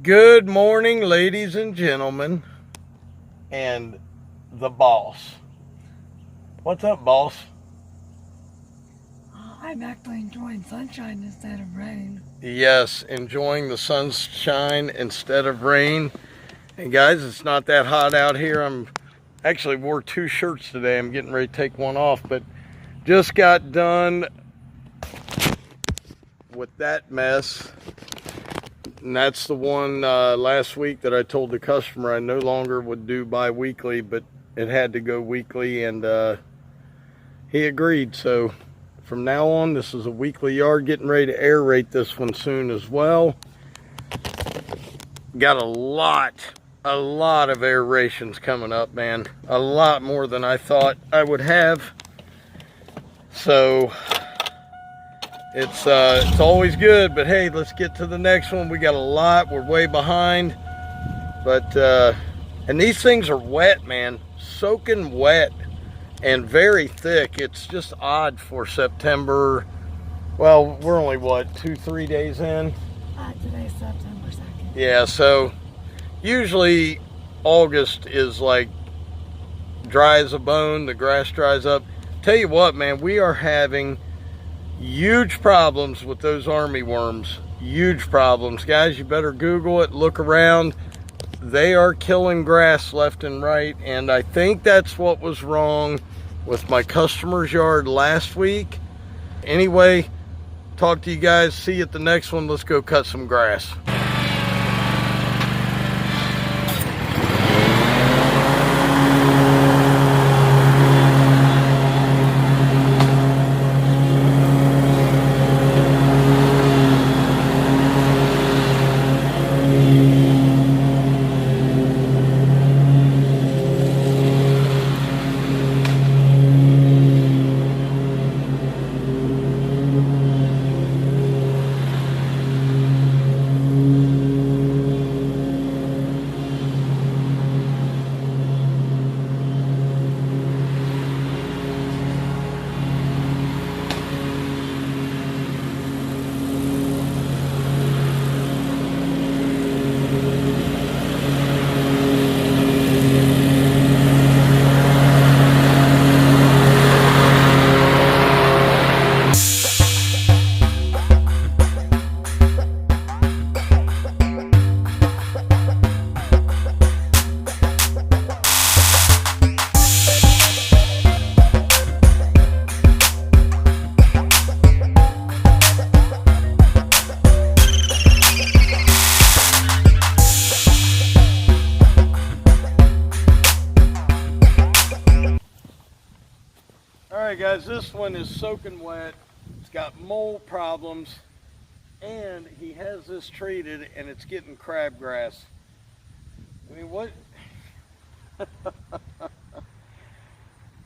Good morning, ladies and gentlemen, and the boss. What's up, boss? I'm actually enjoying sunshine instead of rain. Yes, enjoying the sunshine instead of rain. And guys, it's not that hot out here. I'm actually wore 2 shirts today. I'm getting ready to take one off, but just got done with that mess. And that's the one last week that I told the customer I no longer would do bi-weekly, but it had to go weekly, and he agreed. So from now on, this is a weekly yard. Getting ready to aerate this one soon as well. Got a lot of aerations coming up, man. A lot more than I thought I would have. So it's always good, but hey, let's get to the next one. We got a lot. We're way behind, but and these things are wet, man, soaking wet and very thick. It's just odd for September. Well, we're only what, 2-3 days in? Today's September 2nd. Yeah, so usually August is like dry as a bone. The grass dries up. Tell you what, man, we are having huge problems with those army worms. Huge problems. Guys, you better Google it, look around. They are killing grass left and right, and I think that's what was wrong with my customer's yard last week. Anyway, talk to you guys. See you at the next one. Let's go cut some grass. Alright guys, this one is soaking wet. It's got mold problems, and he has this treated and it's getting crabgrass. I mean, what?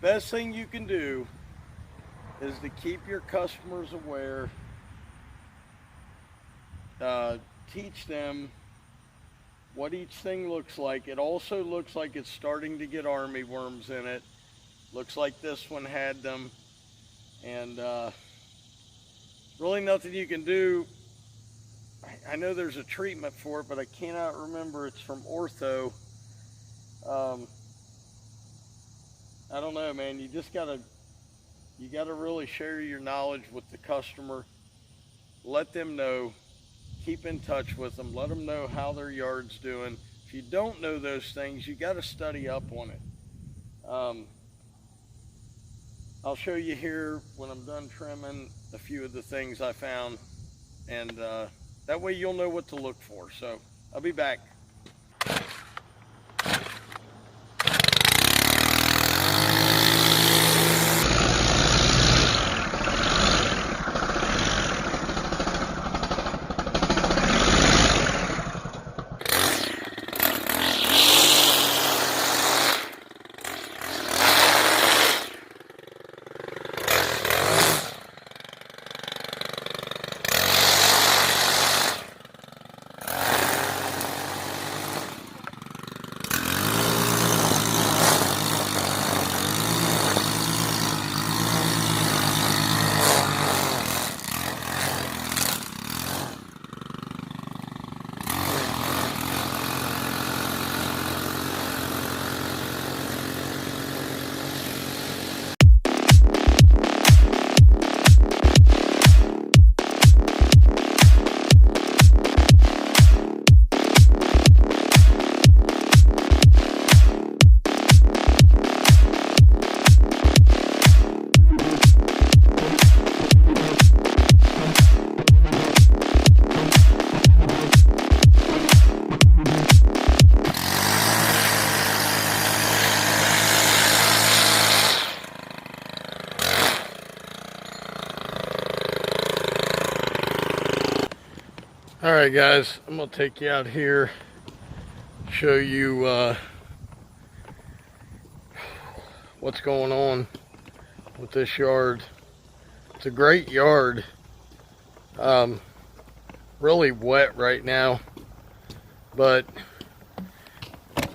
Best thing you can do is to keep your customers aware. Teach them what each thing looks like. It also looks like it's starting to get army worms in it. Looks like this one had them, and really nothing you can do. I know there's a treatment for it, but I cannot remember. It's from Ortho. I don't know, man. You gotta really share your knowledge with the customer. Let them know. Keep in touch with them. Let them know how their yard's doing. If you don't know those things, you got to study up on it. I'll show you here when I'm done trimming a few of the things I found, and that way you'll know what to look for. So I'll be back. All right, guys, I'm gonna take you out here, show you what's going on with this yard. It's a great yard. Really wet right now, but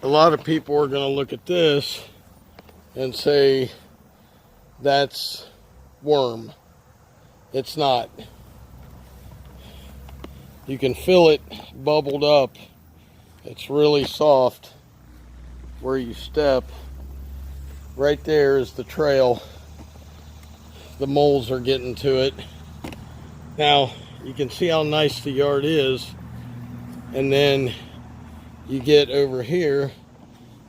a lot of people are gonna look at this and say that's worm. It's not. You can feel it bubbled up. It's really soft where you step. Right there is the trail. The moles are getting to it. Now, you can see how nice the yard is. And then you get over here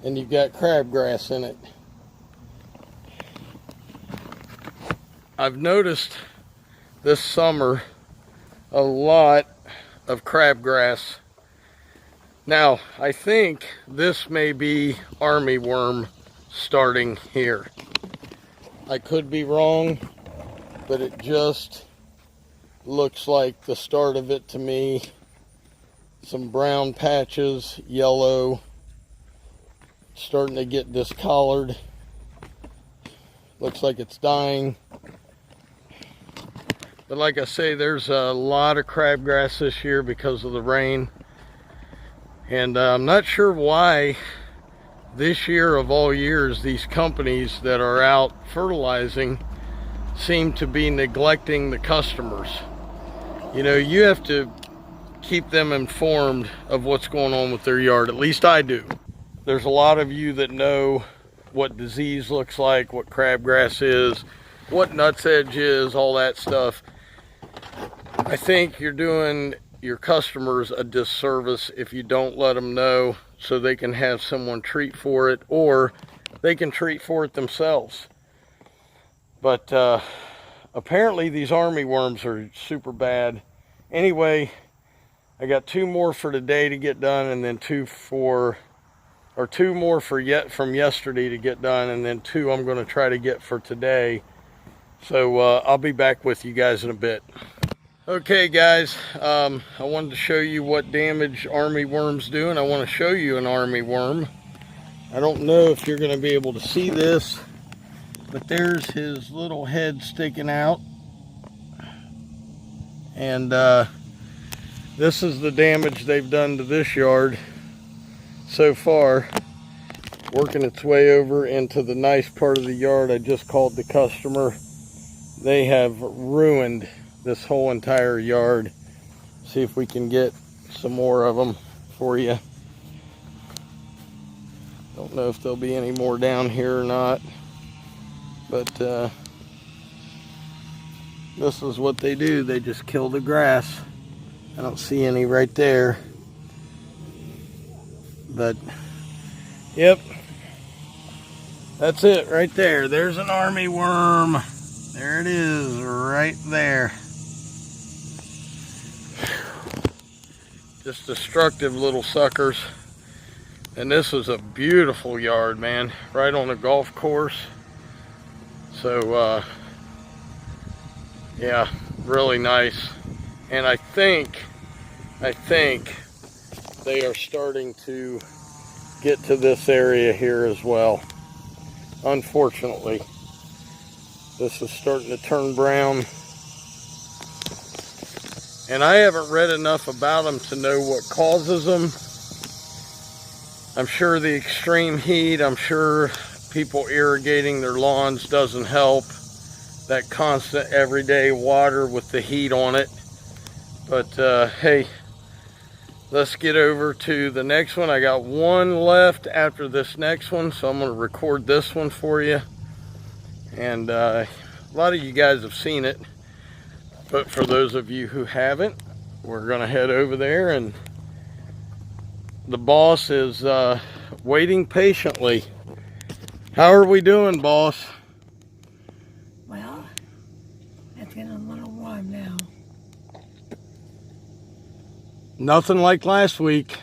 and you've got crabgrass in it. I've noticed this summer a lot of crabgrass. Now, I think this may be army worm starting here. I could be wrong, but it just looks like the start of it to me. Some brown patches, yellow, starting to get discolored. Looks like it's dying. But like I say, there's a lot of crabgrass this year because of the rain. And I'm not sure why this year of all years, these companies that are out fertilizing seem to be neglecting the customers. You know, you have to keep them informed of what's going on with their yard. At least I do. There's a lot of you that know what disease looks like, what crabgrass is, what nutsedge is, all that stuff. I think you're doing your customers a disservice if you don't let them know so they can have someone treat for it, or they can treat for it themselves. But apparently these army worms are super bad. Anyway, I got 2 more for today to get done, and then 2 more from yesterday to get done, and then 2 I'm going to try to get for today. So I'll be back with you guys in a bit. Okay, guys, I wanted to show you what damage army worms do, and I want to show you an army worm. I don't know if you're going to be able to see this, but there's his little head sticking out. And this is the damage they've done to this yard so far, working its way over into the nice part of the yard. I just called the customer. They have ruined this whole entire yard. See if we can get some more of them for you. Don't know if there'll be any more down here or not, but this is what they do. They just kill the grass. I don't see any right there, but yep, that's it right there. There's an army worm. There it is right there. Just destructive little suckers. And this was a beautiful yard, man, right on the golf course. So yeah, really nice. And I think they are starting to get to this area here as well. Unfortunately, this is starting to turn brown. And I haven't read enough about them to know what causes them. I'm sure the extreme heat, I'm sure people irrigating their lawns doesn't help. That constant everyday water with the heat on it. But hey, let's get over to the next one. I got 1 left after this next one, so I'm going to record this one for you. And a lot of you guys have seen it, but for those of you who haven't, we're going to head over there, and the boss is waiting patiently. How are we doing, boss? Well, it's getting a little warm now. Nothing like last week.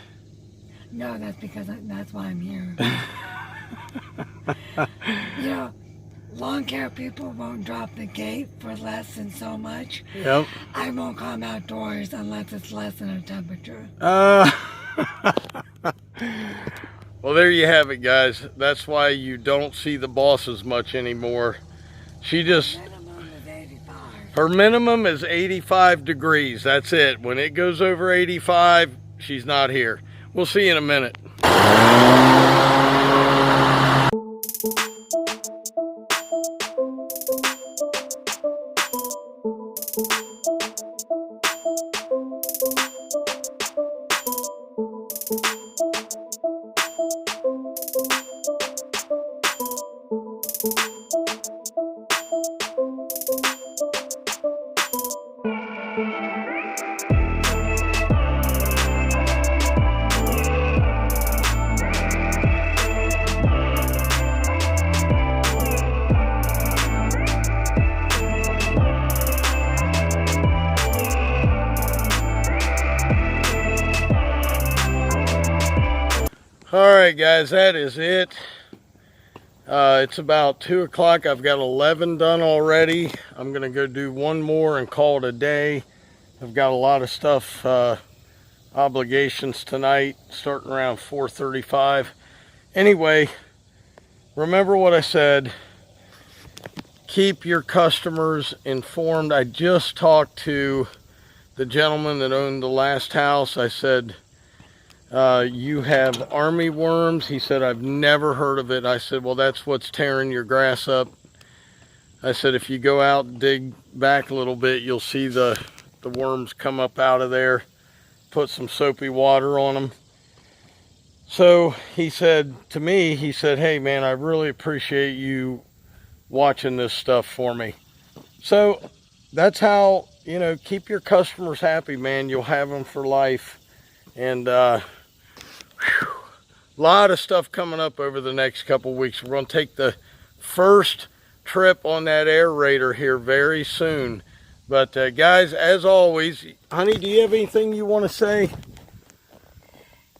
No, that's because that's why I'm here. You know, lawn care people won't drop the gate for less than so much. Yep. I won't come outdoors unless it's less than a temperature. Well, there you have it, guys. That's why you don't see the bosses much anymore. She just... Minimum is 85. Her minimum is 85 degrees. That's it. When it goes over 85, she's not here. We'll see you in a minute. Alright guys, that is it. It's about 2 o'clock. I've got 11 done already. I'm going to go do one more and call it a day. I've got a lot of stuff, obligations tonight, starting around 4:35. Anyway, remember what I said. Keep your customers informed. I just talked to the gentleman that owned the last house. I said, you have army worms. He said, I've never heard of it. I said, well, that's what's tearing your grass up. I said, if you go out and dig back a little bit, you'll see the worms come up out of there. Put some soapy water on them. So he said to me, he said, hey man, I really appreciate you watching this stuff for me. So that's how, you know, keep your customers happy, man. You'll have them for life. And a lot of stuff coming up over the next couple weeks. We're going to take the first trip on that aerator here very soon. But guys, as always, honey, do you have anything you want to say?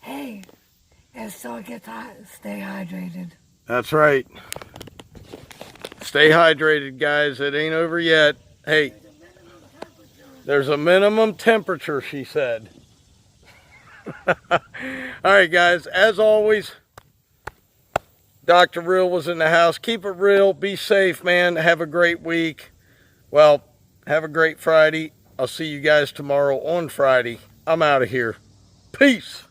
Hey, it still gets hot. Stay hydrated. That's right. Stay hydrated, guys. It ain't over yet. Hey, there's a minimum temperature, she said. All right, guys, as always, Dr. Real was in the house. Keep it real. Be safe, man. Have a great week. Well, have a great Friday. I'll see you guys tomorrow on Friday. I'm out of here. Peace.